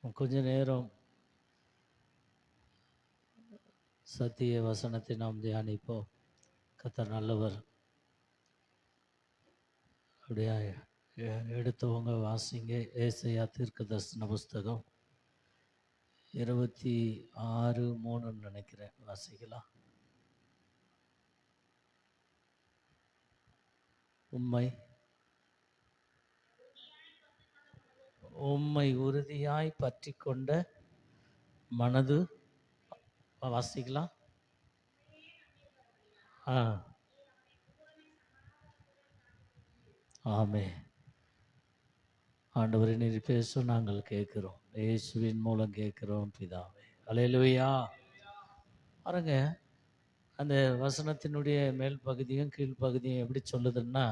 கொஞ்ச நேரம் சத்திய வசனத்தை நாம் தியானிப்போம். கர்த்தர் நல்லவர். அப்படியே எடுத்தவங்க வாசிங்க. ஏசாயா தீர்க்கதரிசன புஸ்தகம் 26:3 நினைக்கிறேன். வாசிக்கலாம். உம்மை உறுதியாய் பற்றி கொண்ட மனது. வாசிக்கலாம். ஆமே. ஆண்டவரே, நீர் பேசும், நாங்கள் கேட்கிறோம். இயேசுவின் மூலம் கேட்கிறோம் பிதாவே. அல்லேலூயா. பாருங்க, அந்த வசனத்தினுடைய மேல் பகுதியும் கீழ் பகுதியும் எப்படி சொல்லுதுன்னா,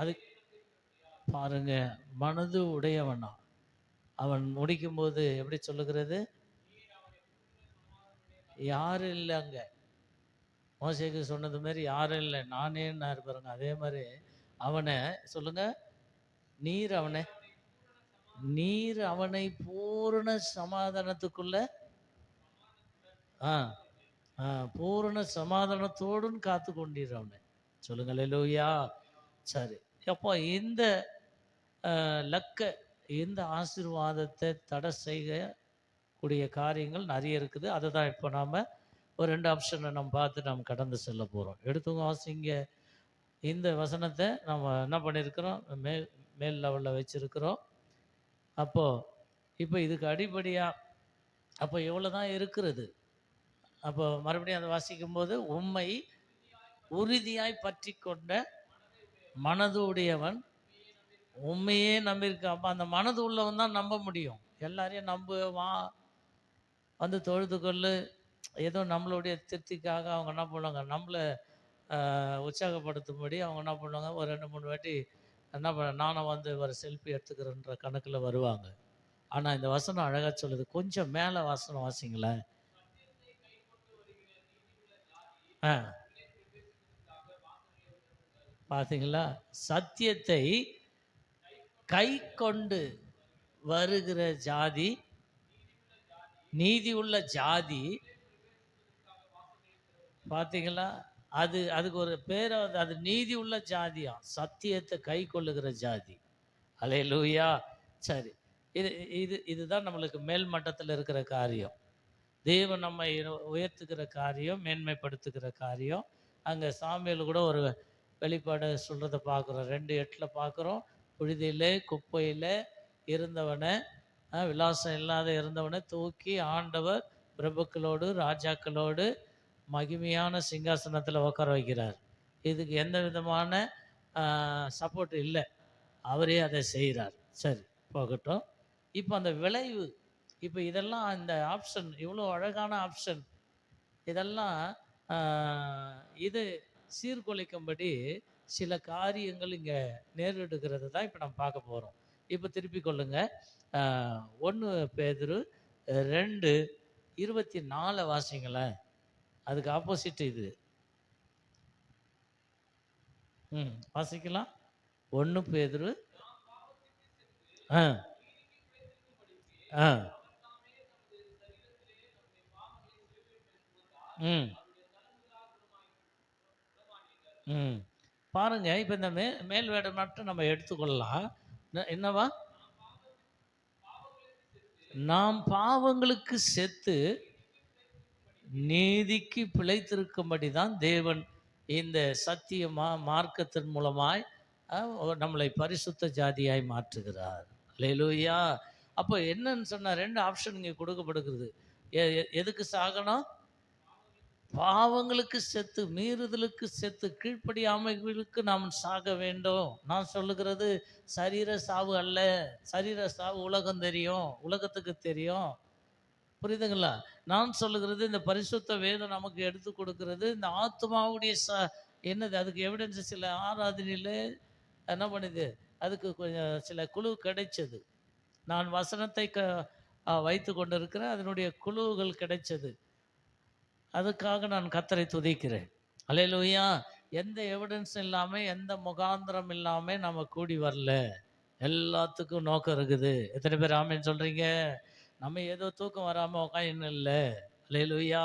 அது பாருங்க, மனது உடையவனா அவன் முடிக்கும்போது எப்படி சொல்லுகிறது? யாரும் இல்லை. அங்க மோசேக்கு சொன்னது மாதிரி யாரும் இல்லை, நானேன்னு பாருங்க. அதே மாதிரி அவனை சொல்லுங்க, நீர் அவனை பூரண சமாதானத்துக்குள்ள பூரண சமாதானத்தோடும் காத்து கொண்டீர் அவனை. சொல்லுங்க அல்லேலூயா. சரி, அப்போ இந்த இந்த ஆசீர்வாதத்தை தடை செய்யக்கூடிய காரியங்கள் நிறைய இருக்குது. அதை தான் இப்போ நாம் ஒரு 2 ஆப்ஷனை நம்ம பார்த்து நாம் கடந்து செல்ல போகிறோம். எடுத்தவங்க வாசிங்க. இந்த வசனத்தை நம்ம என்ன பண்ணியிருக்கிறோம்? மேல் லெவலில் வச்சுருக்கிறோம். அப்போது இப்போ இதுக்கு அடிப்படையாக அப்போ எவ்வளோ தான் இருக்கிறது? அப்போ மறுபடியும் அதை வாசிக்கும்போது, உம்மை உறுதியாய் பற்றி கொண்ட மனது உடையவன் உண்மையே நம்பியிருக்கான். அப்போ அந்த மனது உள்ளவன் தான் நம்ப முடியும். எல்லாரையும் நம்புவான், வந்து தொழுது கொள்ளு. ஏதோ நம்மளுடைய திருப்திக்காக அவங்க என்ன பண்ணுவாங்க, நம்மளை உற்சாகப்படுத்தும்படி அவங்க என்ன பண்ணுவாங்க, ஒரு 2-3 வாட்டி என்ன நானும் வந்து ஒரு செல்ஃபி எடுத்துக்கிறேன்ற கணக்கில் வருவாங்க. ஆனால் இந்த வசனம் அழகாக சொல்லுது. கொஞ்சம் மேலே வசனம் வாசிங்களேன். பார்த்தீங்களா? சத்தியத்தை கை கொண்டு வருகிற ஜாதி நீதி உள்ள ஜாதி. பார்த்தீங்களா? அதுக்கு ஒரு பேர், அது நீதி உள்ள ஜாதியா, சத்தியத்தை கை கொள்ளுகிற ஜாதி. அல்லேலூயா. சரி, இதுதான் நம்மளுக்கு மேல் மட்டத்தில் இருக்கிற காரியம். தேவன் நம்மை உயர்த்துகிற காரியம், மேன்மைப்படுத்துகிற காரியம். அங்கே சாமியில் கூட ஒரு வெளிப்பாடு சொல்கிறத பார்க்குறோம். 2:8 பார்க்குறோம். புழுதியிலே குப்பையில் இருந்தவனை, விலாசம் இல்லாத இருந்தவனை தூக்கி ஆண்டவர் பிரபுக்களோடு ராஜாக்களோடு மகிமையான சிங்காசனத்தில் உட்கார வைக்கிறார். இதுக்கு எந்த விதமான சப்போர்ட் இல்லை, அவரே அதை செய்கிறார். சரி, போகட்டும். இப்போ அந்த விளைவு, இப்போ இதெல்லாம் இந்த ஆப்ஷன், இவ்வளோ அழகான ஆப்ஷன், இதெல்லாம் இது சீர்குலைக்கும்படி சில காரியங்கள் இங்கே நேரிடுகிறது தான் இப்போ நம்ம பார்க்க போகிறோம். இப்போ திருப்பி கொள்ளுங்க. 1 பேதுரு 2:24 வாசிங்களேன். அதுக்கு ஆப்போசிட் இது. வாசிக்கலாம். 1 பேதுரு பாருங்க. இப்போ இந்த மேல் வேடை மட்டும் நம்ம எடுத்துக்கொள்ளலாம். என்னவா? நாம் பாவங்களுக்கு செத்து நீதிக்கு பிழைத்திருக்கும்படி தான் தேவன் இந்த சத்திய மார்க்கத்தின் மூலமாய் நம்மளை பரிசுத்த ஜாதியாய் மாற்றுகிறார். அல்லேலூயா. அப்போ என்னன்னு சொன்னால் 2 ஆப்ஷன் இங்கே கொடுக்கப்படுகிறது. எதுக்கு சாகணும்? பாவங்களுக்கு செத்து, மீறுதலுக்கு செத்து, கீழ்ப்படியாமைகளுக்கு நாம் சாக வேண்டும். நான் சொல்லுகிறது சரீர சாவு அல்ல. சரீர சாவு உலகம் தெரியும், உலகத்துக்கு தெரியும். புரியுதுங்களா? நான் சொல்லுகிறது, இந்த பரிசுத்த வேதம் நமக்கு எடுத்து கொடுக்கிறது இந்த ஆத்மாவுடைய என்னது, அதுக்கு எவிடன்ஸ் சில ஆராதனையில் என்ன பண்ணுது, அதுக்கு கொஞ்சம் சில குழு கிடைச்சது. நான் வசனத்தை வைத்து கொண்டு இருக்கிறேன், அதனுடைய குழுவுகள் கிடைச்சது. அதுக்காக நான் கர்த்தரை துதிக்கிறேன். அல்லேலூயா. எந்த எவிடன்ஸும் இல்லாமல், எந்த முகாந்திரம் இல்லாமல் நம்ம கூடி வரல. எல்லாத்துக்கும் நோக்கம் இருக்குது. எத்தனை பேர் ஆமென் சொல்றீங்க? நம்ம ஏதோ தூக்கம் வராம உட்காந்துன்னு இல்ல. அல்லேலூயா!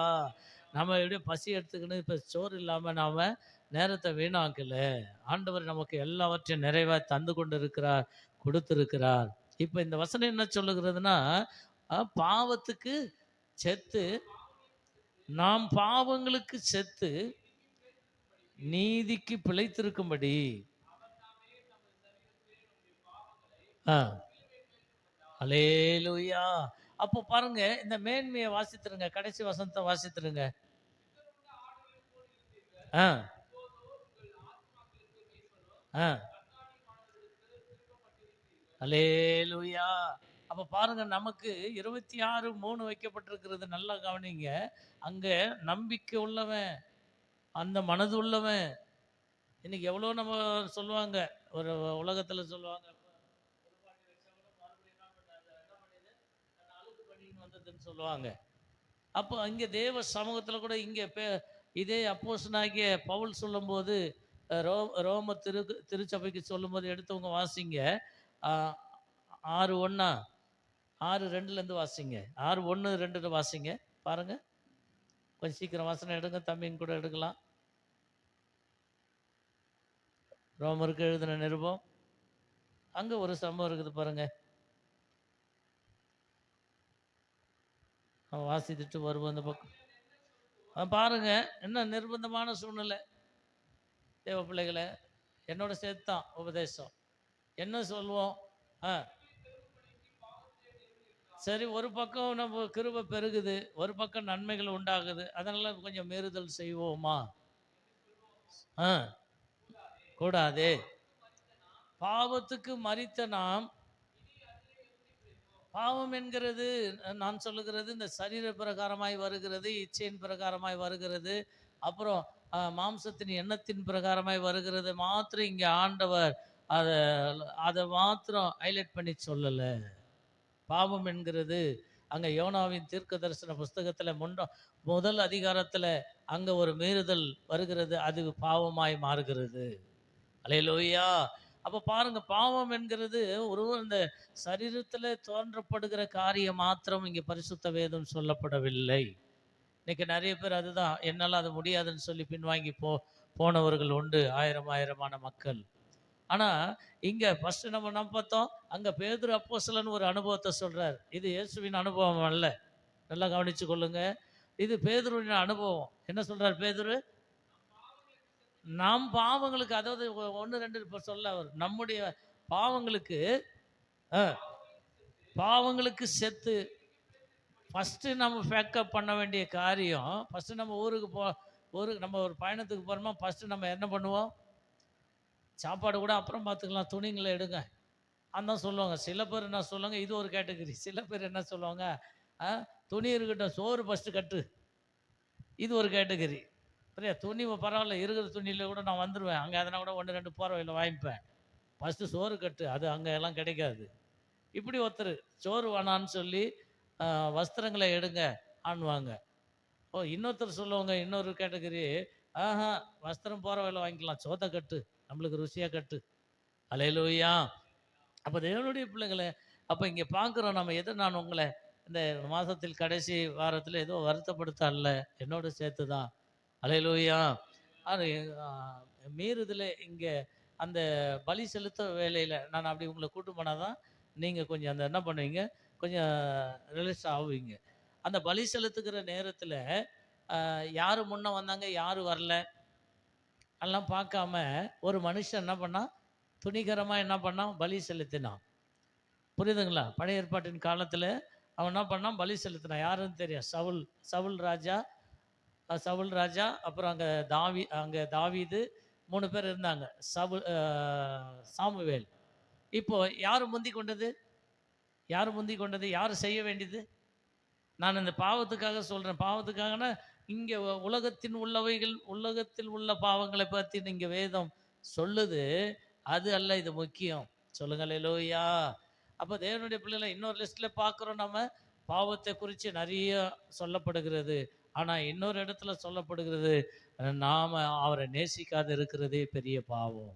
நம்ம எப்படியோ பசி எடுத்துக்கின்னு இப்ப சோறு இல்லாம நாம நேரத்த வீணாக்கல. ஆண்டவர் நமக்கு எல்லாவற்றையும் நிறைவா தந்து கொண்டு இருக்கிறார், கொடுத்திருக்கிறார். இப்ப இந்த வசனம் என்ன சொல்லுகிறதுன்னா, பாவத்துக்கு செத்து, நாம் பாவங்களுக்கு செத்து நீதிக்கு பிழைத்திருக்கும்படி. ஆ. அல்லேலூயா! அப்போ பாருங்க, இந்த மேன்மைய வாசித்துருங்க. கடைசி வசனத்த வாசித்துருங்க. ஆ, ஆ. அல்லேலூயா! அப்ப பாருங்க, நமக்கு 26:3 வைக்கப்பட்டிருக்கிறது. நல்லா கவனிங்க. அங்க நம்பிக்கை உள்ளவன், அந்த மனது உள்ளவன். இன்னைக்கு எவ்வளோ நம்ம சொல்லுவாங்க. ஒரு உலகத்துல சொல்லுவாங்க. குளிப்பாட்டி வச்சா கூட மறுபடியும் என்ன பண்ணாது, என்ன பண்ணிது? தன்னை அழுக்கு பண்ணின்னு வந்ததுன்னு சொல்லுவாங்க. அப்போ அங்கே தேவ சமூகத்துல கூட இங்க இதே அப்போஸ்தலனாகிய பவுல் சொல்லும்போது, ரோ ரோம திருச்சபைக்கு சொல்லும்போது எடுத்தவங்க வாசிங்க. ஆ 6:1 6:2லேருந்து வாசிங்க. 6:1, 2 வாசிங்க. பாருங்க. கொஞ்சம் சீக்கிரம் வசனம் எடுங்க. தம்பிங்க கூட எடுக்கலாம். ரோமருக்கு எழுதின நிருபம். அங்க ஒரு சம்பவம் இருக்குது பாருங்க. அவன் வாசித்துட்டு வருவோம் அந்த பக்கம். பாருங்க, என்ன நிர்பந்தமான சூழ்நிலை. தேவ பிள்ளைகளே, என்னோட சேர்த்து தான் உபதேசம். என்ன சொல்லுவோம்? ஆ சரி, ஒரு பக்கம் நம்ம கிருபை பெருகுது, ஒரு பக்கம் நன்மைகள் உண்டாகுது. அதனால கொஞ்சம் மீறுதல் செய்வோமா? ஆ கூடாதே. பாவத்துக்கு மரித்த நாம், பாவம் என்கிறது நான் சொல்லுகிறது இந்த சரீர பிரகாரமாய் வருகிறது, இச்சையின் பிரகாரமாய் வருகிறது, அப்புறம் மாம்சத்தின் எண்ணத்தின் பிரகாரமாய் வருகிறது மாத்திரம் இங்கே ஆண்டவர் அதை அதை மாத்திரம் ஹைலைட் பண்ணி சொல்லலை. பாவம் என்கிறது அங்கே யோனாவின் தீர்க்க தரிசன புஸ்தகத்தில் முதல் அதிகாரத்தில் அங்கே ஒரு மீறுதல் வருகிறது, அது பாவமாய் மாறுகிறது. அல்லேலூயா! அப்போ பாருங்க, பாவம் என்கிறது ஒரு இந்த சரீரத்தில் தோன்றப்படுகிற காரியம் மாத்திரம் இங்கே பரிசுத்த வேதம் சொல்லப்படவில்லை. இன்னைக்கு நிறைய பேர் அதுதான் என்னால் அது முடியாதுன்னு சொல்லி பின்வாங்கி போனவர்கள் உண்டு, ஆயிரமான மக்கள். ஆனா இங்க ஃபர்ஸ்ட் நம்ம என்ன பார்த்தோம்? அங்க பேதுரு அப்போஸ்தலன் ஒரு அனுபவத்தை சொல்றார். இது இயேசுவின் அனுபவம் அல்ல. நல்லா கவனிச்சு கொள்ளுங்க. இது பேதுருவின் அனுபவம். என்ன சொல்றார் பேதுரு? நம் பாவங்களுக்கு, அதாவது 1, 2 இப்ப சொல்ல அவர். நம்முடைய பாவங்களுக்கு அ பாவங்களுக்கு செத்து ஃபர்ஸ்ட் நம்ம பேக்கப் பண்ண வேண்டிய காரியம், ஃபர்ஸ்ட் நம்ம ஊருக்கு நம்ம ஒரு பயணத்துக்கு போறோமா, ஃபர்ஸ்ட் நம்ம என்ன பண்ணுவோம்? சாப்பாடு கூட அப்புறம் பார்த்துக்கலாம், துணிங்களை எடுங்க அதான் சொல்லுவாங்க. சில பேர் என்ன சொல்லுவாங்க, இது ஒரு கேட்டகரி. சில பேர் என்ன சொல்லுவாங்க, துணி இருக்கட்டும், சோறு ஃபஸ்ட்டு கட்டு. இது ஒரு கேட்டகரி. சரியா? துணி பரவாயில்ல, இருக்கிற துணியில் கூட நான் வந்துடுவேன். அங்கே எதனா கூட 1, 2 போர்வையில் வாங்கிப்பேன். ஃபஸ்ட்டு சோறு கட்டு, அது அங்கே எல்லாம் கிடைக்காது. இப்படி ஒருத்தர் சோறு வேணான்னு சொல்லி வஸ்திரங்களை எடுங்க ஆன்வாங்க. இன்னொருத்தர் சொல்லுவாங்க, இன்னொரு கேட்டகரி, ஆஹா வஸ்திரம் போர்வையில் வாங்கிக்கலாம், சோத்தை கட்டு, நம்மளுக்கு ருசியாக கட்டு. அல்லேலூயா! அப்போ தேவனுடைய பிள்ளைகளை, அப்போ இங்கே பார்க்குறோம் நம்ம. எதை நான் உங்களை இந்த மாதத்தில் கடைசி வாரத்தில் ஏதோ வருத்தப்படுத்த அல்ல, என்னோட சேர்த்து தான். அல்லேலூயா! அது மீறுதல் இங்கே அந்த பலி செலுத்த வேலையில் நான் அப்படி உங்களை கூட்டு போனால் தான் நீங்கள் கொஞ்சம் அந்த என்ன பண்ணுவீங்க, கொஞ்சம் ரிலீஸ் ஆகுவீங்க. அந்த பலி செலுத்துகிற நேரத்தில் யார் முன்ன வந்தாங்க, யார் வரல எல்லாம் பார்க்காம ஒரு மனுஷன் என்ன பண்ணான், துணிகரமாக என்ன பண்ணான், பலி செலுத்தினான். புரியுதுங்களா? பழைய ஏற்பாட்டின் காலத்தில் அவன் என்ன பண்ணான், பலி செலுத்தினான். யாருன்னு தெரியும்? சவுல் ராஜா. சவுல் ராஜா, அப்புறம் அங்கே தாவீது, 3 பேர் இருந்தாங்க. சாமுவேல். இப்போ யார் முந்தி கொண்டது? யார் முந்தி கொண்டது? யார் செய்ய வேண்டியது? நான் இந்த பாவத்துக்காக சொல்கிறேன். பாவத்துக்காகனா இங்கே உலகத்தில் உள்ள பாவங்களை பற்றி இங்கே வேதம் சொல்லுது. அது அல்ல இது முக்கியம். சொல்லுங்க அல்லேலூயா! அப்போ தேவனுடைய பிள்ளைகளை இன்னொரு லிஸ்ட்டில் பார்க்குறோம் நம்ம. பாவத்தை குறித்து நிறைய சொல்லப்படுகிறது. ஆனால் இன்னொரு இடத்துல சொல்லப்படுகிறது, நாம் அவரை நேசிக்காது இருக்கிறதே பெரிய பாவம்.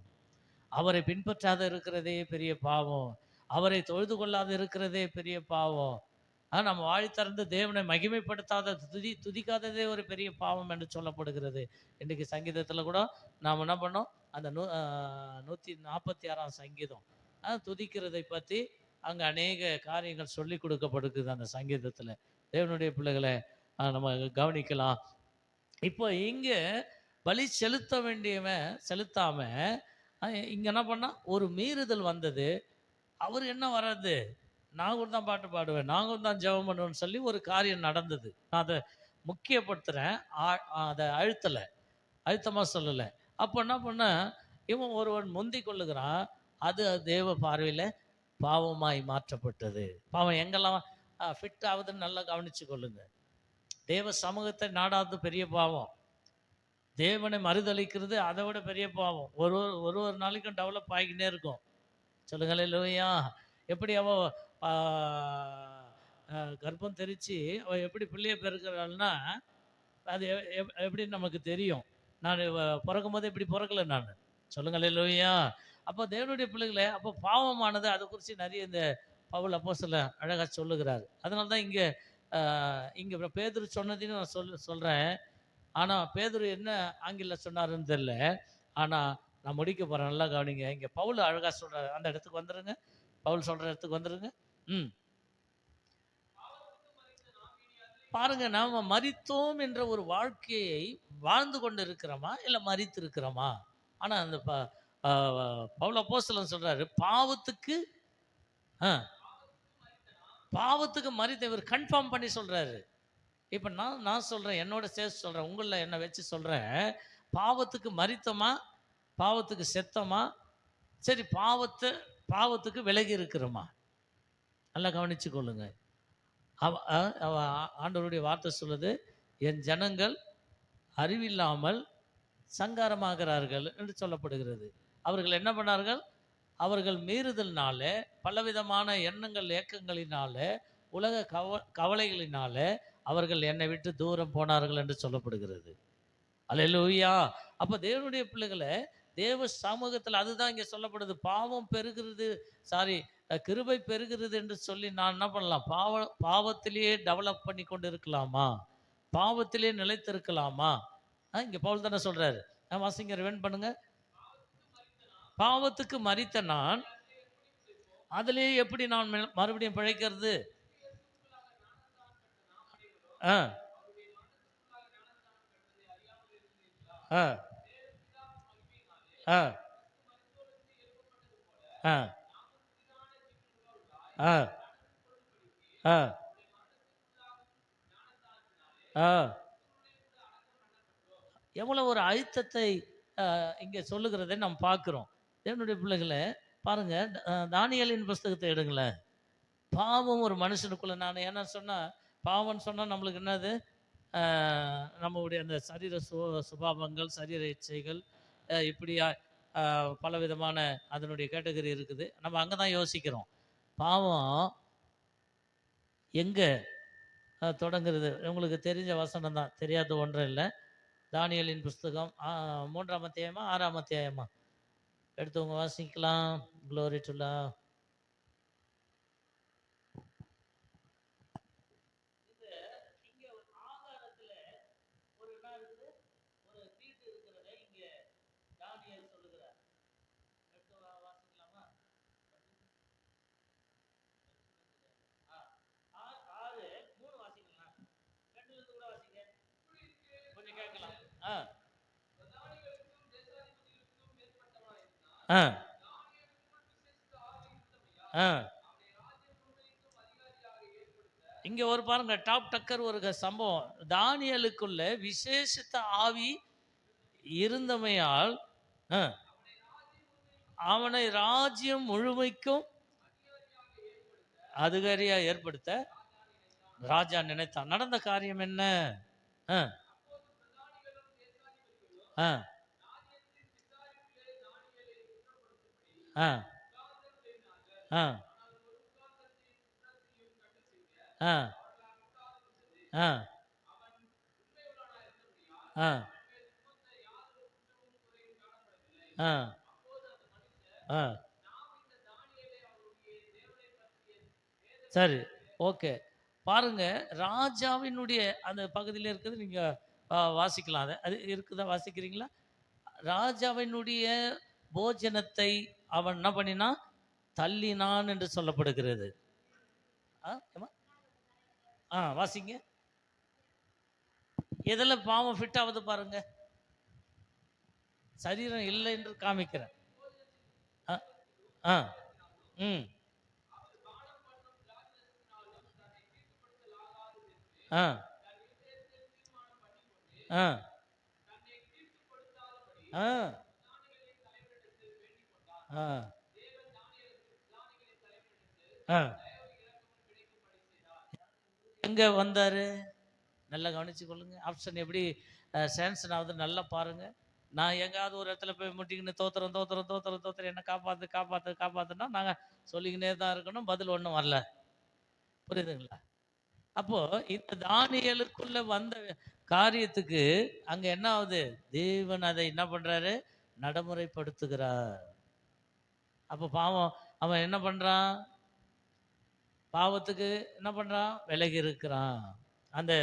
அவரை பின்பற்றாத இருக்கிறதே பெரிய பாவம். அவரை தொழுது கொள்ளாத இருக்கிறதே பெரிய பாவம். நம்ம வாய் திறந்து தேவனை மகிமைப்படுத்தாத துதிக்காததே ஒரு பெரிய பாவம் என்று சொல்லப்படுகிறது. இன்றைக்கு சங்கீதத்தில் கூட நாம் என்ன பண்ணோம், அந்த 146ஆம் சங்கீதம் துதிக்கிறதை பற்றி அங்கே அநேக காரியங்கள் சொல்லி கொடுக்கப்படுகிறது அந்த சங்கீதத்தில். தேவனுடைய பிள்ளைகளை நம்ம கவனிக்கலாம். இப்போ இங்கே பலி செலுத்த வேண்டியவன் செலுத்தாம இங்கே என்ன பண்ணா, ஒரு மீறுதல் வந்தது. அவர் என்ன வராது, நாங்களும் தான் பாட்டு பாடுவேன், நாங்களும் தான் ஜெபம் பண்ணுவேன்னு சொல்லி ஒரு காரியம் நடந்தது. நான் அதை முக்கியப்படுத்துகிறேன், அதை அழுத்தமாக சொல்லலை. அப்போ என்ன பண்ண, இவன் ஒருவன் முந்தி கொள்ளுகிறான், அது தேவ பார்வையில் பாவமாய் மாற்றப்பட்டது. பாவம் எங்கெல்லாம் ஃபிட் ஆகுதுன்னு நல்லா கவனித்து கொள்ளுங்க. தேவ சமூகத்தை நாடாது பெரிய பாவம், தேவனை மறுதளிக்கிறது அதை விட பெரிய பாவம். ஒரு நாளைக்கும் டெவலப் ஆகிக்கிட்டே இருக்கும். சொல்லுங்களே லூயா. எப்படி அவள் கர்ப்பம் தெரித்து அவள் எப்படி பிள்ளையை பெருக்கிறாள்னா, அது எப்படின்னு நமக்கு தெரியும். நான் பிறக்கும் போது இப்படி பிறக்கலை நான். சொல்லுங்களே லூயா. அப்போ தேவனுடைய பிள்ளைகளை, அப்போ பாவமானது அதை குறித்து நிறைய இந்த பவுல் அப்போஸ்தலன் அழகாக சொல்லுகிறார். அதனால தான் இங்கே பேதுரு சொன்னதையும் நான் சொல்கிறேன். ஆனால் பேதுரு என்ன ஆங்கிலம் சொன்னாருன்னு தெரியல. ஆனால் நான் முடிக்க போகிறேன், நல்லா கவனிங்க. இங்கே பவுல் அழகாக சொல்கிறார். அந்த இடத்துக்கு வந்துடுங்க, பவுல் சொல்கிற இடத்துக்கு வந்துடுங்க. பாருங்க, நாம் மரித்தோம் என்ற ஒரு வாழ்க்கையை வாழ்ந்து கொண்டு இருக்கிறோமா இல்லை மரித்து இருக்கிறோமா? ஆனால் அந்த பவுல் அப்போஸ்தலன் சொல்கிறாரு, பாவத்துக்கு மரித்த இவர் கன்ஃபார்ம் பண்ணி சொல்கிறாரு. இப்போ நான் சொல்கிறேன், என்னோட சேர்த்து சொல்கிறேன், உங்களில் என்னை வச்சு சொல்கிறேன். பாவத்துக்கு மரித்தோமா, பாவத்துக்கு செத்தோமா, சரி பாவத்துக்கு விலகி இருக்கிறோமா? நல்லா கவனிச்சு கொள்ளுங்க. ஆண்டவருடைய வார்த்தை சொல்லுது, என் ஜனங்கள் அறிவில்லாமல் சங்காரமாகிறார்கள் என்று சொல்லப்படுகிறது. அவர்கள் என்ன பண்ணார்கள்? அவர்கள் மீறுதல்னால, பலவிதமான எண்ணங்கள் ஏக்கங்களினால, உலக கவலைகளினால அவர்கள் என்னை விட்டு தூரம் போனார்கள் என்று சொல்லப்படுகிறது. அல்லேலூயா. அப்போ தேவனுடைய பிள்ளைகளை தேவ சமூகத்தில் அதுதான் இங்கே சொல்லப்படுது. பாவம் பெருகிறது, கிருபை பெருகிறது என்று சொல்லி நான் என்ன பண்ணலாம்? பாவத்திலேயே டெவலப் பண்ணி கொண்டு இருக்கலாமா? பாவத்திலே நிலைத்திருக்கலாமா? இங்கே பவுல் தானே சொல்றாரு. வாசிங்க, ரிவைண்ட் பண்ணுங்க. பாவத்துக்கு மரித்த நான் அதிலே எப்படி நான் மறுபடியும் பிழைக்கிறது? எவ்வளோ ஒரு அழுத்தத்தை இங்கே சொல்லுகிறதை நம்ம பார்க்குறோம். தேவனுடைய பிள்ளைகளை பாருங்க, தானியேலின் புஸ்தகத்தை எடுங்களேன். பாவம் ஒரு மனுஷனுக்குள்ள, நான் என்ன சொன்னால், பாவம்னு சொன்னால் நம்மளுக்கு என்னது, நம்மளுடைய அந்த சரீர சுபாவங்கள், சரீர இச்சைகள், இப்படியா பலவிதமான அதனுடைய கேட்டகரி இருக்குது. நம்ம அங்கே தான் யோசிக்கிறோம். பாவம் எங்கே தொடங்குறது? உங்களுக்கு தெரிஞ்ச வசனம் தான், தெரியாத ஒன்றும் இல்லை. தானியேலின் புஸ்தகம் 3ஆம் அத்தியாயமா 6ஆம் அத்தியாயமா எடுத்தவங்க வாசிக்கலாம். Glory to Lord. இங்க ஒரு பாருங்க, டாப் டக்கர் ஒரு சம்பவம். தானியேலுக்குள்ள விசேஷித்த ஆவி இருந்தமையால் அவனை ராஜ்யம் முழுமைக்கும் அதிகாரியா ஏற்படுத்த ராஜா நினைத்தான். நடந்த காரியம் என்ன? ஆ சரி, ஓகே. பாருங்க, ராஜாவினுடைய அந்த பகுதியில இருக்குது. நீங்க வாசிக்கலாம் அத. அது இருக்குதா, வாசிக்கிறீங்களா? ராஜாவினுடைய போஜனத்தை அவன் என்ன பண்ணினான்? தள்ளினான் என்று சொல்லப்படுகிறது. ஏம்மா? வாசிங்க. எதுல பாவம் ஃபிட் ஆவுது பாருங்க. சரீரம் இல்லை என்று காமிக்கிறேன். அ, ஆ, ம், ஆ, ஆ, ஆ, ஆ, ஆ. எங்க வந்தாரு? நல்லா கவனிச்சு கொள்ளுங்க. ஆப்ஷன் எப்படி சேங்ஷன் ஆகுது நல்லா பாருங்க. நான் எங்கேயாவது ஒரு இடத்துல போய் முட்டிக்கின்னு தோத்துறோம் தோத்துறோம் தோத்துறோம் தோத்துறோம் என்ன காப்பாத்து காப்பாத்து காப்பாத்துனா நாங்கள் சொல்லிக்கினே தான் இருக்கணும். பதில் ஒன்றும் வரல. புரியுதுங்களா? அப்போ இந்த தானியலுக்குள்ள வந்த காரியத்துக்கு அங்க என்ன ஆகுது? தேவன் அதை என்ன பண்றாரு? நடைமுறைப்படுத்துகிறார். அப்போ பாவம் அவன் என்ன பண்றான்? பாவத்துக்கு என்ன பண்றான்? விலகி இருக்கிறான். அந்த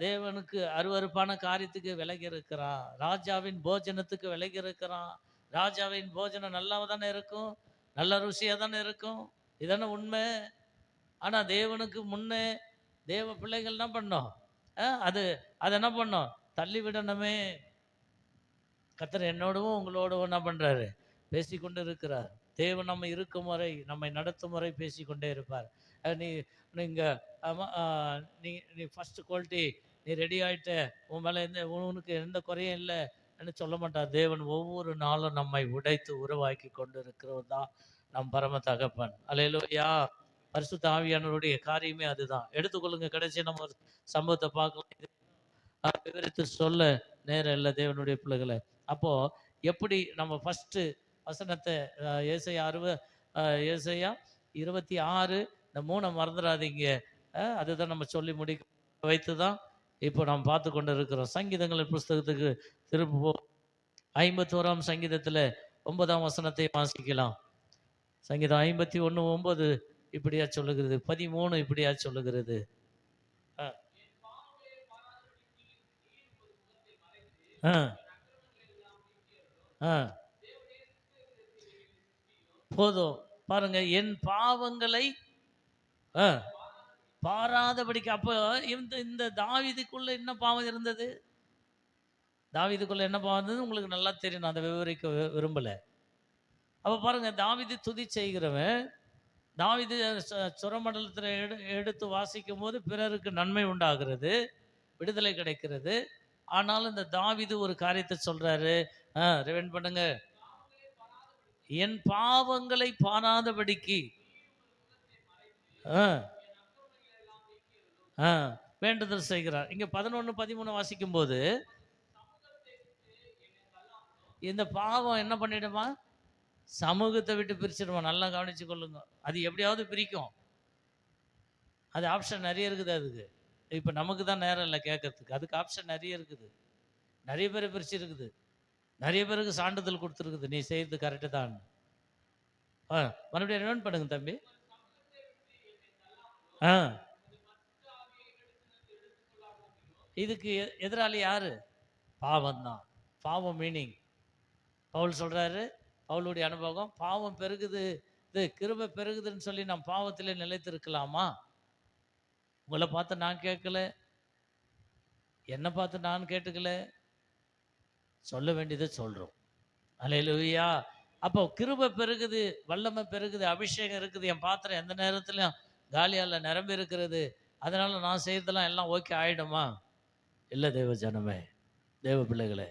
தேவனுக்கு அருவருப்பான காரியத்துக்கு விலகி இருக்கிறான். ராஜாவின் போஜனத்துக்கு விலகி இருக்கிறான். ராஜாவின் போஜனம் நல்லா தானே இருக்கும், நல்ல ருசியாக தானே இருக்கும். இதானே உண்மை. ஆனால் தேவனுக்கு முன்னே தேவ பிள்ளைகள் என்ன பண்ணோம்? அது அதை என்ன பண்ணோம்? தள்ளி விடணுமே. கர்த்தர் என்னோடவும் உங்களோடவும் என்ன பண்றாரு? பேசிக்கொண்டு இருக்கிறார். தேவன் நம்ம இருக்கும் வரை, நம்மை நடத்தும் வரை பேசிக்கொண்டே இருப்பார். நீ நீங்க ஆமா, நீ நீ ஃபர்ஸ்ட் குவாலிட்டி, நீ ரெடி ஆயிட்ட, உன் மேல உனக்கு எந்த குறையும் இல்லைன்னு சொல்ல மாட்டார். தேவன் ஒவ்வொரு நாளும் நம்மை உடைத்து உருவாக்கி கொண்டு இருக்கிறவர் தான் நம் பரம தகப்பன். அல்லேலூயா. பரிசுத்த ஆவியானவருடைய காரியமே அதுதான். எடுத்துக்கொள்ளுங்க. கடைசி நம்ம ஒரு சம்பவத்தை பார்க்கலாம். விவரித்து சொல்ல நேரம் இல்லை தேவனுடைய பிள்ளைகளை. அப்போ எப்படி நம்ம ஃபர்ஸ்ட் வசனத்தை ஏசாயா ஏசாயா 26 இந்த 3 மறந்துடாதீங்க. அதுதான் நம்ம சொல்லி முடிக்க வைத்து தான் இப்போ நாம் பார்த்து கொண்டு இருக்கிறோம். சங்கீதங்களின் புஸ்தகத்துக்கு திரும்ப 51ஆம் சங்கீதத்தில் 9ஆம் வசனத்தை வாசிக்கலாம். சங்கீதம் 51:9 இப்படியா சொல்லுகிறது, 13 இப்படியா சொல்லுகிறது. ஆ ஆ ஆ போதும். பாருங்க, என் பாவங்களை ஆ, பாராதபடிக்கு. அப்போ இந்த இந்த தாவீதுக்குள்ள என்ன பாவம் இருந்தது? தாவீதுக்குள்ள என்ன பாவம் இருந்தது உங்களுக்கு நல்லா தெரியும். நான் அதை விவரிக்க விரும்பல. அப்ப பாருங்க, தாவீது துதி செய்கிறவன். தாவீது சுரமண்டலத்தில் எடுத்து வாசிக்கும் போது பிறருக்கு நன்மை உண்டாகிறது, விடுதலை கிடைக்கிறது. ஆனாலும் இந்த தாவீது ஒரு காரியத்தை சொல்றாரு. ரிவைண்ட் பண்ணுங்க. என் பாவங்களை பாராதபடிக்கு ஆ ஆ வேண்டுதல் செய்கிறார். இங்க 11, 13 வாசிக்கும் போது இந்த பாவம் என்ன பண்ணிடுமா? சமூகத்தை விட்டு பிரிச்சிடுமா. நல்லா கவனிச்சு கொள்ளுங்க. அது எப்படியாவது பிரிக்கும். அது ஆப்ஷன் நிறைய இருக்குது அதுக்கு. இப்ப நமக்கு தான் நேரம் இல்லை கேட்கறதுக்கு. அதுக்கு ஆப்ஷன் நிறைய இருக்குது. நிறைய பேரை பிரிச்சிருக்குது. நிறைய பேருக்கு சான்றிதழ் கொடுத்துருக்குது. நீ செய்யறது கரெக்டு தான். மறுபடியும் ரிவைண்ட் பண்ணுங்க தம்பி. ஆ இதுக்கு எதிராளி யாரு? பாவம் தான். பாவம் மீனிங் பவுல் சொல்றாரு. பவுலுடைய அனுபவம். பாவம் பெருகுது, இது கிருபை பெருகுதுன்னு சொல்லி நாம் பாவத்திலே நிலைத்து இருக்கலாமா? உங்களை பார்த்து நான் கேட்கல, என்னை பார்த்து நான் கேட்டுக்கல. சொல்ல வேண்டியதை சொல்றோம். அல்லேலூயா. அப்போ கிருபை பெருகுது, வல்லமை பெருகுது, அபிஷேகம் இருக்குது. என் பாத்திரம் எந்த நேரத்திலும் காலியால நிரம்பி இருக்கிறது. அதனால நான் செய்யறதெல்லாம் எல்லாம் ஓகே ஆயிடுமா? இல்லை தேவ ஜனமே, தேவ பிள்ளைகளே.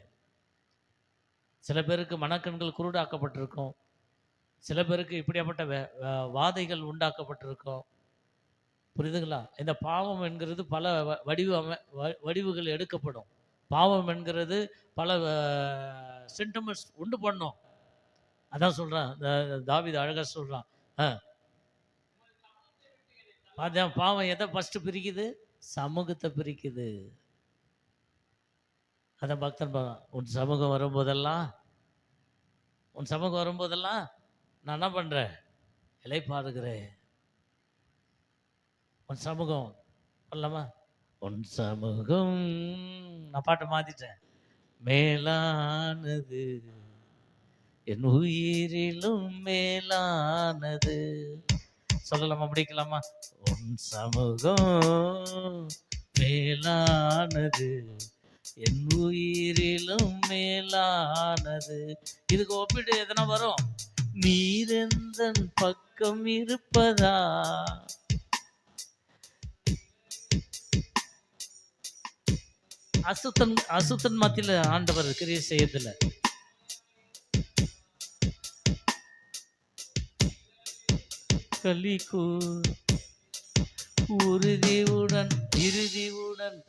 சில பேருக்கு மனக்கண்கள் குருடாக்கப்பட்டிருக்கும். சில பேருக்கு இப்படியாப்பட்ட வாதைகள் உண்டாக்கப்பட்டிருக்கும். புரியுதுங்களா? இந்த பாவம் என்கிறது பல வடிவுகள் எடுக்கப்படும். பாவம் என்கிறது பல சிம்டம்ஸ் உண்டு பண்ணும். அதான் சொல்றான், தாவீது அழகா சொல்றான். அதான் பாவம் எதை ஃபர்ஸ்ட் பிரிக்குது? சமூகத்தை பிரிக்குது. அதான் பக்தன் உன் சமூகம் வரும்போதெல்லாம், உன் சமூகம் வரும்போதெல்லாம் நான் என்ன பண்றேன்? இளைப்பாறுகிறேன். உன் சமூகம் சொல்லலாமா? உன் சமூகம், நான் பாட்டை மாத்திட்டேன். மேலானது, என் உயிரிலும் மேலானது. சொல்லலாமா? முடிக்கலாமா? உன் சமூகம் மேலானது, என் உயிரிலும் மேலானது. இதுக்கு ஒப்பிட்டு எதனா வரும்? நீரெந்தன் பக்கம் இருப்பதா? அசுத்தன் மத்தியில ஆண்டவர் கிரியை செய்யறதில்ல. கலிக்கு உறுதியுடன் இறுதியுடன்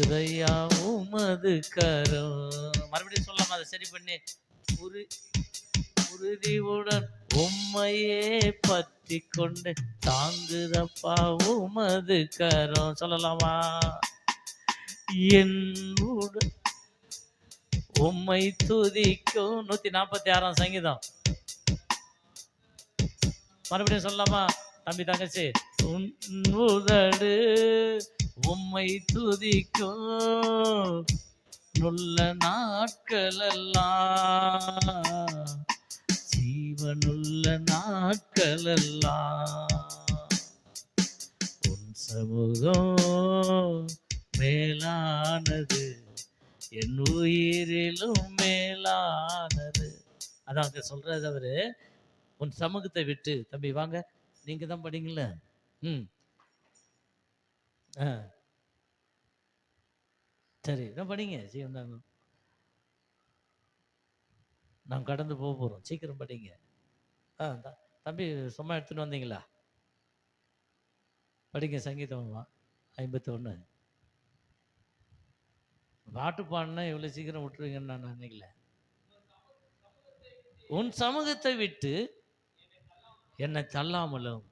இறையா உமது கரம். மறுபடியும் சொல்லலாம், அதை சரி பண்ணி. உறுதியுடன் உம்மையே பற்றி கொண்டு தாங்குதப்பா உமது கரம். சொல்லலாமா? என் உம்மை துதிக்கும். 146 சங்கீதம். மறுபடியும் சொல்லலாமா தம்பி தங்கச்சி? உதடு உம்மை துதிக்கும் நல்ல நாட்கள் எல்லாம், ஜீவனுள்ள நாட்கள் எல்லாம். உன் சமூகம் மேலானது, என் உயிரிலும் மேலானது. அதான் சொல்றது அவரு. உன் சமூகத்தை விட்டு, தம்பி வாங்க, நீங்க தான் படிங்கள. சரி, நான் படிங்க. சீக்கிரம் நாம் கடந்து போக போறோம். சீக்கிரம் படிங்க. தம்பி சும்மா எடுத்துட்டு வந்தீங்களா? படிங்க. சங்கீதம் 51. பாட்டு பாடினா இவ்வளவு சீக்கிரம் விட்டுருவீங்கன்னு நான் நினைக்கல. உன் சமூகத்தை விட்டு என்னை தள்ளாமலும்.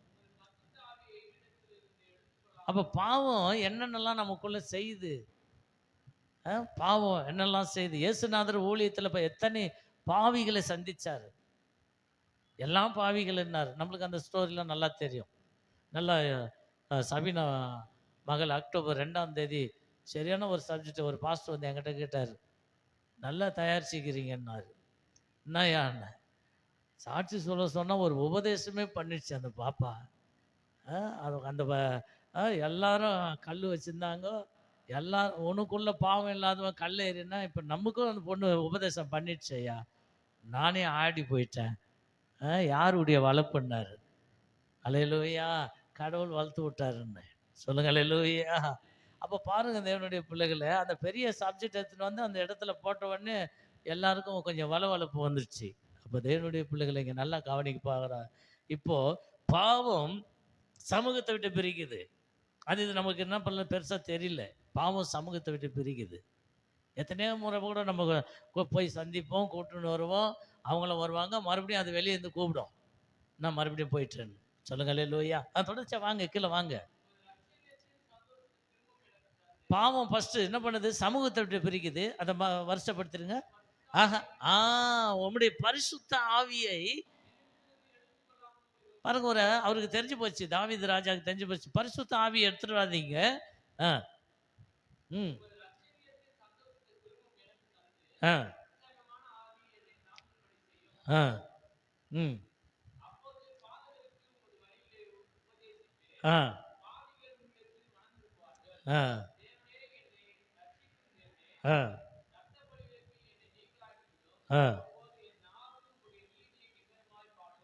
அப்ப பாவம் என்னென்னலாம் நமக்குள்ள செய்யுது? பாவம் என்னெல்லாம் செய்யுது? இயேசுநாதர் ஊழியத்தில் இப்போ எத்தனை பாவிகளை சந்திச்சாரு. எல்லாம் பாவிகள் என்னார். நம்மளுக்கு அந்த ஸ்டோரிலாம் நல்லா தெரியும். நல்லா சபீனா மகள் அக்டோபர் 2ஆம் தேதி சரியான ஒரு சப்ஜெக்ட் ஒரு பாஸ்டர் வந்து என்கிட்ட கேட்டார், நல்லா தயாரிச்சுக்கிறீங்கன்னாரு. என்னையாண்ண சாட்சி சொல்ல சொன்னால் ஒரு உபதேசமே பண்ணிடுச்சு அந்த பாப்பா. அது அந்த எல்லாரும் கல் வச்சுருந்தாங்க. எல்லாரும் உனக்குள்ள பாவம் இல்லாதவன் கல் ஏறினா இப்போ நமக்கும் அந்த பொண்ணு உபதேசம் பண்ணிடுச்சு. ஐயா நானே ஆடி போயிட்டேன். யாருடைய வளர்ப்புன்னாரு. அல்லேலூயா, கடவுள் வளர்த்து விட்டாருன்னு சொல்லுங்க. அல்லேலூயா. அப்போ பாருங்க தேவனுடைய பிள்ளைகளை, அந்த பெரிய சப்ஜெக்ட் எடுத்துன்னு வந்து அந்த இடத்துல போட்ட உடனே எல்லாருக்கும் கொஞ்சம் வளவளப்பு வந்துருச்சு. அப்போ தேவனுடைய பிள்ளைகளை இங்கே நல்லா கவனிக்க பார்க்குறா. இப்போ பாவம் சமூகத்தை விட்டு பிரிக்குது. அது இது நமக்கு என்ன பண்ணல பெருசாக தெரியல. பாவம் சமூகத்தை விட்டு பிரிக்குது. எத்தனையோ முறை கூட நம்ம போய் சந்திப்போம், கூப்பிட்டுன்னு வருவோம், அவங்களும் வருவாங்க, மறுபடியும் அது வெளியே இருந்து கூப்பிடும், நான் மறுபடியும் போயிட்டுறேன்னு. சொல்லுங்க அல்லேலூயா. தொடர்ச்சியா வாங்க, கீழே வாங்க. பாவம் ஃபர்ஸ்ட் என்ன பண்ணுது? சமூகத்தை விட்டு பிரிக்குது. அதை வருஷப்படுத்திருங்க. உம்முடைய பரிசுத்த ஆவியை பாருங்க. அவருக்கு தெரிஞ்சு போச்சு, தாவீது ராஜாவுக்கு தெரிஞ்சு போச்சு, பரிசுத்த ஆவியை எடுத்துடாதீங்க.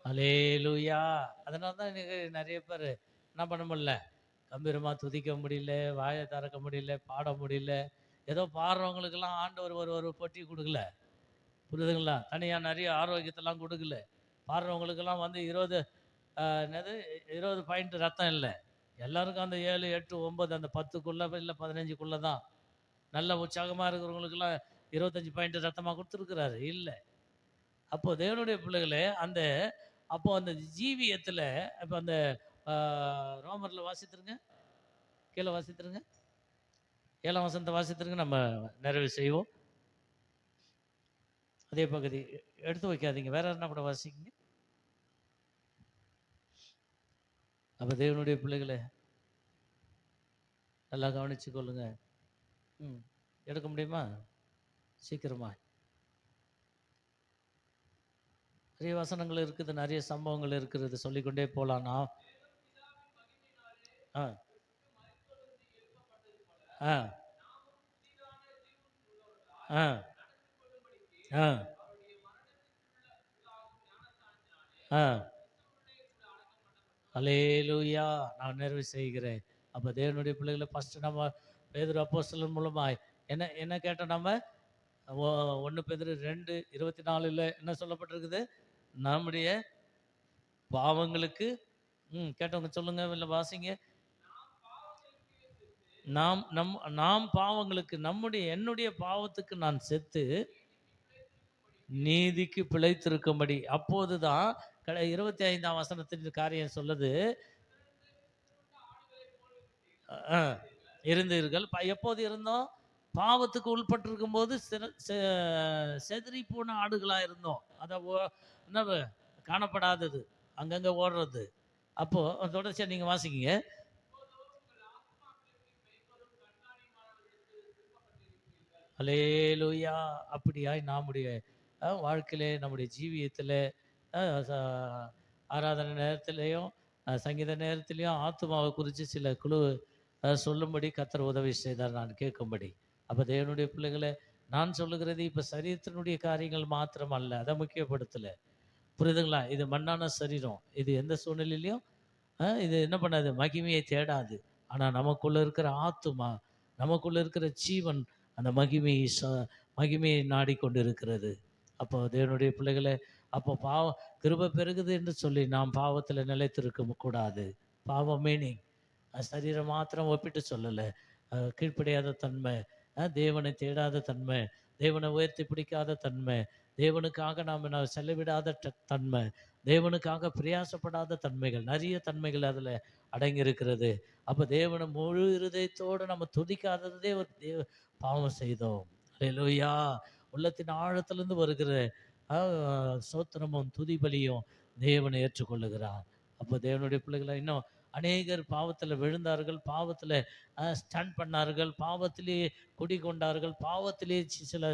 அல்லேலூயா. அதனால தான் எனக்கு நிறைய பேர் என்ன பண்ண முடியல, கம்பீரமாக துதிக்க முடியல, வாயை திறக்க முடியல, பாட முடியல. ஏதோ பாடுறவங்களுக்கெல்லாம் ஆண்டவர் ஒரு பொட்டி கொடுக்கல, புரியுதுங்களா? தனியாக நிறைய ஆரோக்கியத்தெல்லாம் கொடுக்கல. பாடுறவங்களுக்கெல்லாம் வந்து 20 பாயிண்ட் ரத்தம் இல்லை. எல்லாருக்கும் அந்த 7, 8, 9 அந்த 10க்குள்ள இல்லை 15க்குள்ள தான். நல்ல உற்சாகமாக இருக்கிறவங்களுக்கெல்லாம் 25 பாயிண்ட் ரத்தமாக கொடுத்துருக்குறாரு இல்லை. அப்போ தேவனுடைய பிள்ளைகளே, அப்போ அந்த ஜீவியத்தில் இப்போ அந்த ரோமரில் வாசித்துருங்க, கீழே வாசித்துருங்க, 7ஆம் வசனத்தை வாசித்துருங்க, நம்ம நிறைவு செய்வோம். அதே பகுதி எடுத்து வைக்காதீங்க, வேற என்ன கூட வாசிங்க. அப்போ தேவனுடைய பிள்ளைகளை நல்லா கவனிச்சு கொள்ளுங்க. எடுக்க முடியுமா சீக்கிரமா? நிறைய வசனங்கள் இருக்குது, நிறைய சம்பவங்கள் இருக்கிறது, சொல்லிக்கொண்டே போகலாம். நான் ஆ ஆ ஆ ஆ ஆ அல்லேலூயா. நான் நிறைவு செய்கிறேன். அப்போ தேவனுடைய பிள்ளைகளை ஃபஸ்ட்டு நம்ம பேதுரு அப்போஸ்தலன் மூலமாய் என்ன என்ன கேட்டோம் நம்ம? 1 பேதுரு 2:24 என்ன சொல்லப்பட்டிருக்குது? நம்முடைய பாவங்களுக்கு கேட்டவங்க சொல்லுங்க, இல்லை வாசிங்க. நாம் நம் நாம் பாவங்களுக்கு என்னுடைய பாவத்துக்கு நான் செத்து நீதிக்கு பிழைத்திருக்கும்படி. அப்போதுதான் 25ஆம் வசனத்தின் காரியம் சொல்லுது. அ இருந்தீர்கள். எப்போது இருந்தோம்? பாவத்துக்கு உட்பட்டிருக்கும் போது செதறி போன ஆடுகளா இருந்தோம். அத என்னது காணப்படாதது, அங்கங்க ஓடுறது. அப்போ தொடர்ச்சியா நீங்க வாசிங்க. அல்லேலூயா. அப்படியாய் நம்முடைய வாழ்க்கையிலே, நம்முடைய ஜீவியத்திலே, அ ச ஆராதனை நேரத்திலேயும், சங்கீத நேரத்திலேயும் ஆத்துமாவை குறித்து சில குழு சொல்லும்படி கர்த்தர் உதவி செய்தார், நான் கேட்கும்படி. அப்போ தேவனுடைய பிள்ளைகளை, நான் சொல்லுகிறது இப்போ சரீரத்தினுடைய காரியங்கள் மாத்திரம் அல்ல, அதை முக்கியப்படுத்தலை. புரியுதுங்களா? இது மண்ணான சரீரம், இது எந்த சூழ்நிலையிலையும் இது என்ன பண்ணாது, மகிமையை தேடாது. ஆனால் நமக்குள்ள இருக்கிற ஆத்துமா, நமக்குள்ள இருக்கிற ஜீவன் அந்த மகிமையை நாடிக்கொண்டு இருக்கிறது. அப்போ தேவனுடைய பிள்ளைகளை, அப்போ கிருபை பெருகுது என்று சொல்லி நாம் பாவத்தில் நிலைத்திருக்க கூடாது. பாவம் மீனிங் சரீரம் மாத்திரம் ஒப்பிட்டு சொல்லலை. கீழ்ப்படியாத தன்மை, தேவனை தேடாத தன்மை, தேவனை உயர்த்தி பிடிக்காத தன்மை, தேவனுக்காக நாம் செலவிடாத தன்மை, தேவனுக்காக பிரயாசப்படாத தன்மைகள், நிறைய தன்மைகள் அதில் அடங்கியிருக்கிறது. அப்போ தேவனை முழு இருதயத்தோடு நம்ம துதிக்காததே ஒரு பாவம் செய்தோம். அல்லேலூயா. உள்ளத்தின் ஆழத்திலிருந்து வருகிற சோத்திரமும் துதி பலியும் தேவனை ஏற்றுக்கொள்ளுகிறார். அப்போ தேவனுடைய பிள்ளைகளை இன்னும் அநேகர் பாவத்தில் விழுந்தார்கள், பாவத்தில் ஸ்டாண்ட் பண்ணார்கள், பாவத்திலேயே குடிக்கொண்டார்கள், பாவத்திலே சில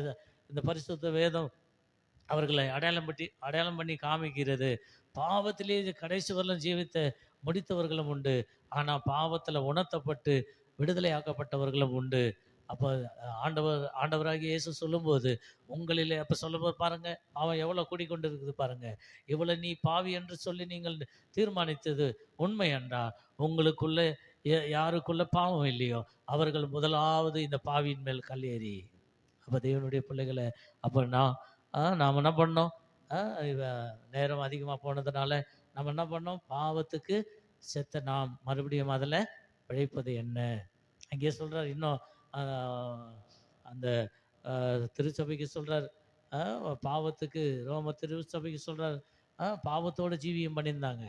இந்த பரிசுத்த வேதம் அவர்களை அடையாளம் பண்ணி காமிக்கிறது. பாவத்திலேயே கடைசி வரலும் ஜீவித்த முடித்தவர்களும் உண்டு. ஆனால் பாவத்தில் உணர்த்தப்பட்டு விடுதலை ஆக்கப்பட்டவர்களும் உண்டு. அப்போ ஆண்டவராகிய இயேசு சொல்லும்போது, உங்களிலே அப்போ சொல்லும்போது பாருங்க, அவன் எவ்வளோ கூடிக்கொண்டு இருக்குது பாருங்க. இவ்வளோ நீ பாவி என்று சொல்லி நீங்கள் தீர்மானித்தது உண்மை என்றால், உங்களுக்குள்ளே யாருக்குள்ள பாவம் இல்லையோ அவர்கள் முதலாவது இந்த பாவியின் மேல் கல்லேறி. அப்போ தேவனுடைய பிள்ளைகளை, அப்போ நாம் என்ன பண்ணோம்? இவ நேரம் அதிகமாக போனதுனால நம்ம என்ன பண்ணோம்? பாவத்துக்கு செத்த நாம் மறுபடியும் அதில் பிழைப்பது என்ன? அங்கேயே சொல்கிறார் இன்னும் அந்த திருச்சபைக்கு சொல்கிறார், பாவத்துக்கு ரோம திருச்சபைக்கு சொல்கிறார், பாவத்தோடு ஜீவியம் பண்ணியிருந்தாங்க,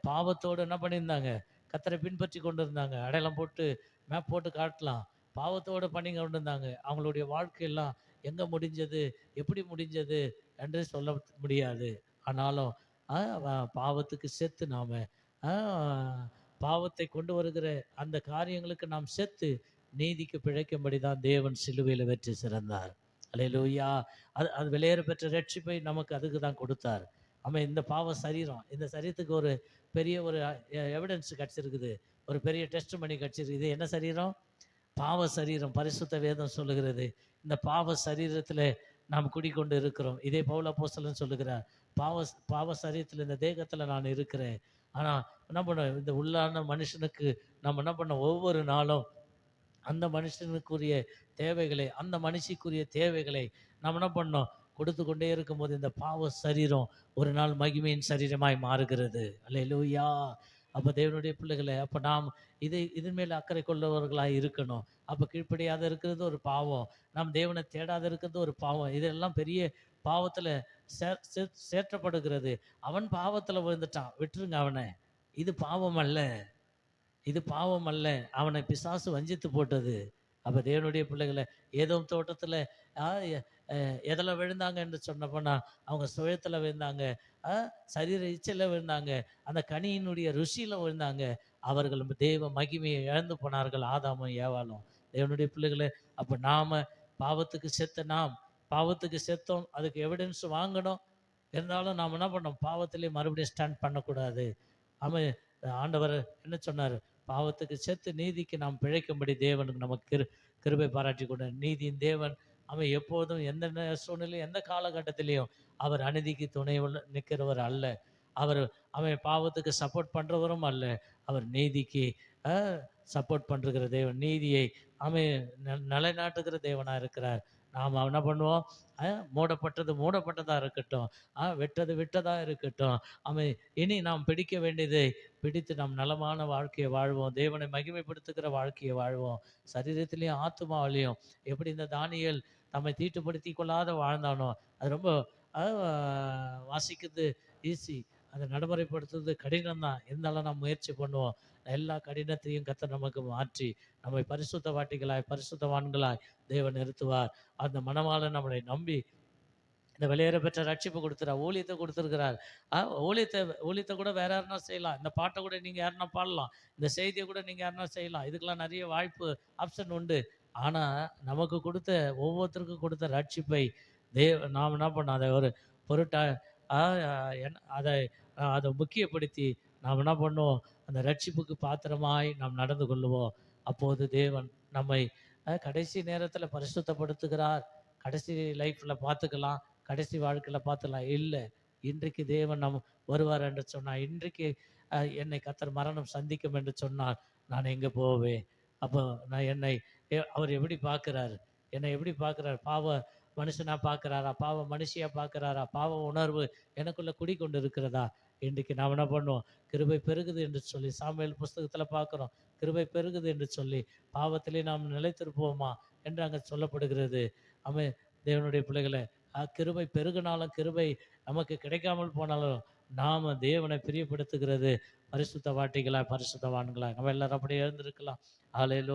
பாவத்தோடு என்ன பண்ணியிருந்தாங்க? கர்த்தரை பின்பற்றி கொண்டு இருந்தாங்க. அடையாளம் போட்டு மேப் போட்டு காட்டலாம். பாவத்தோடு பண்ணி கொண்டு இருந்தாங்க. அவங்களுடைய வாழ்க்கையெல்லாம் எங்கே முடிஞ்சது, எப்படி முடிஞ்சது என்று சொல்ல முடியாது. ஆனாலும் பாவத்துக்கு செத்து நாம் பாவத்தை கொண்டு வருகிற அந்த காரியங்களுக்கு நாம் செத்து நீதிக்கு பிழைக்கும்படி தான் தேவன் சிலுவையில் வெற்றி சிறந்தார். அல்லேலூயா. அது வெளியேற பெற்ற ரட்சிப்பை நமக்கு அதுக்கு தான் கொடுத்தார். ஆமாம். இந்த பாவ சரீரம், இந்த சரீரத்துக்கு ஒரு பெரிய ஒரு எவிடன்ஸ் கிடச்சிருக்குது, ஒரு பெரிய டெஸ்ட் பண்ணி கிடச்சிருக்கு. இது என்ன சரீரம்? பாவ சரீரம். பரிசுத்த வேதம் சொல்லுகிறது, இந்த பாவ சரீரத்தில் நாம் குடிக்கொண்டு இருக்கிறோம். இதே பவுல் அப்போஸ்தலன் சொல்லுகிறார், பாவ பாவ சரீரத்தில், இந்த தேகத்தில் நான் இருக்கிறேன். ஆனால் என்ன பண்ண, இந்த உள்ளான மனுஷனுக்கு நம்ம என்ன பண்ணோம்? ஒவ்வொரு நாளும் அந்த மனுஷனுக்குரிய தேவைகளை, அந்த மனுஷிக்குரிய தேவைகளை நம்ம என்ன பண்ணோம்? கொடுத்து கொண்டே இருக்கும்போது இந்த பாவ சரீரம் ஒரு நாள் மகிமையின் சரீரமாய் மாறுகிறது. அல்லேலூயா. அப்போ தேவனுடைய பிள்ளைகளை, அப்போ நாம் இதன் மேல் அக்கறை கொள்ளவர்களாக இருக்கணும். அப்போ கீழ்ப்படியாத இருக்கிறது ஒரு பாவம், நாம் தேவனை தேடாத இருக்கிறது ஒரு பாவம். இதெல்லாம் பெரிய பாவத்தில் சேர்க்கப்படுகிறது. அவன் பாவத்தில் விழுந்துட்டான், விட்டுருங்க அவனை. இது பாவம் அல்ல, இது பாவம் அல்ல. அவனை பிசாசு வஞ்சித்து போட்டது. அப்போ தேவனுடைய பிள்ளைகளை, ஏதோ தோட்டத்தில் எதில் விழுந்தாங்க என்று சொன்னப்போனா அவங்க சுயத்தில் விழுந்தாங்க, சரீர இச்சையில் விழுந்தாங்க, அந்த கனியினுடைய ருசியில் விழுந்தாங்க. அவர்கள் தேவ மகிமையை இழந்து போனார்கள், ஆதாமும் ஏவாளும். தேவனுடைய பிள்ளைகளே, அப்போ நாம் பாவத்துக்கு செத்த நாம் பாவத்துக்கு செத்தோம், அதுக்கு எவிடன்ஸ் வாங்கணும். இருந்தாலும் நாம் என்ன பண்ணோம், பாவத்திலே மறுபடியும் ஸ்டாண்ட் பண்ணக்கூடாது. அவன் ஆண்டவர் என்ன சொன்னார், பாவத்துக்கு செத்து நீதிக்கு நாம் பிழைக்கும்படி தேவனுக்கு நமக்கு கிருபை பாராட்டி கொண்டு நீதியின் தேவன். அவன் எப்போதும் எந்த சூழ்நிலையும் எந்த காலகட்டத்திலையும் அவர் அநீதிக்கு துணை நிற்கிறவர் அல்ல. அவர் அவன் பாவத்துக்கு சப்போர்ட் பண்ணுறவரும் அல்ல. அவர் நீதிக்கு சப்போர்ட் பண்ணுற தேவன், நீதியை அவன் நிலைநாட்டுகிற தேவனாக இருக்கிறார். நாம் என்ன பண்ணுவோம், மூடப்பட்டது மூடப்பட்டதாக இருக்கட்டும், விட்டது விட்டதாக இருக்கட்டும். அவன் இனி நாம் பிடிக்க வேண்டியதை பிடித்து நாம் நலமான வாழ்க்கையை வாழ்வோம், தேவனை மகிமைப்படுத்துகிற வாழ்க்கையை வாழ்வோம். சரீரத்திலையும் ஆத்துமாவிலையும் எப்படி இந்த தானியேல் தம்மை தீட்டுப்படுத்தி கொள்ளாத வாழ்ந்தானோ, அது ரொம்ப வாசிக்கிறது ஈஸி, அதை நடைமுறைப்படுத்துறது கடினம் தான். இருந்தாலும் நாம் முயற்சி பண்ணுவோம். எல்லா கடினத்தையும் கர்த்தர் நமக்கு மாற்றி நம்மை பரிசுத்தவாட்டிகளாய் பரிசுத்தவான்களாய் தேவன் நிறுத்துவார். அந்த மணவாளன் நம்மளை நம்பி இந்த வெளியேற பெற்ற ரட்சிப்பு கொடுத்துறார், ஊழியத்தை கொடுத்துருக்கிறார். ஊழியத்தை கூட வேற யாருன்னா செய்யலாம். இந்த பாட்டை கூட நீங்கள் யாருன்னா பாடலாம், இந்த செய்தியை கூட நீங்கள் யாருன்னா செய்யலாம். இதுக்கெல்லாம் நிறைய வாய்ப்பு ஆப்ஷன் உண்டு. ஆனால் நமக்கு கொடுத்த ஒவ்வொருத்தருக்கும் கொடுத்த ரட்சிப்பை நாம் என்ன பண்ணோம், அதை ஒரு பொருட்டா அதை அதை முக்கியப்படுத்தி நாம் என்ன பண்ணுவோம், அந்த ரட்சிப்புக்கு பாத்திரமாய் நாம் நடந்து கொள்ளுவோம். அப்போது தேவன் நம்மை கடைசி நேரத்தில் பரிசுத்தப்படுத்துகிறார். கடைசி லைஃப்பில் பார்த்துக்கலாம், கடைசி வாழ்க்கையில் பார்த்துக்கலாம் இல்லை. இன்றைக்கு தேவன் நம் வருவார் என்று சொன்னால், இன்றைக்கு என்னை கர்த்தர் மரணம் சந்திக்கும் என்று சொன்னால் நான் எங்கே போவேன்? அப்போ நான் அவர் எப்படி பார்க்குறாரு, என்னை எப்படி பார்க்குறாரு? பாவ மனுஷனாக பார்க்குறாரா, பாவ மனுஷியாக பார்க்குறாரா, பாவ உணர்வு எனக்குள்ளே குடிக்கொண்டு இருக்கிறதா? இன்றைக்கு நாம் என்ன பண்ணுவோம், கிருபை பெருகுது என்று சொல்லி சாமுவேல் புஸ்தகத்தில் பார்க்குறோம். கிருபை பெருகுது என்று சொல்லி பாவத்திலே நாம் நிலைத்திருப்போமா என்று அங்கே சொல்லப்படுகிறது. அவன் தேவனுடைய பிள்ளைகளை, கிருபை பெருகினாலும் கிருபை நமக்கு கிடைக்காமல் போனாலும் நாம் தேவனை பிரியப்படுத்துகிறது பரிசுத்த வாட்டிகளாய் பரிசுத்தவான்களாய் நம்ம எல்லாரும் அப்படியே எழுந்திருக்கலாம். ஹல்லேலூயா.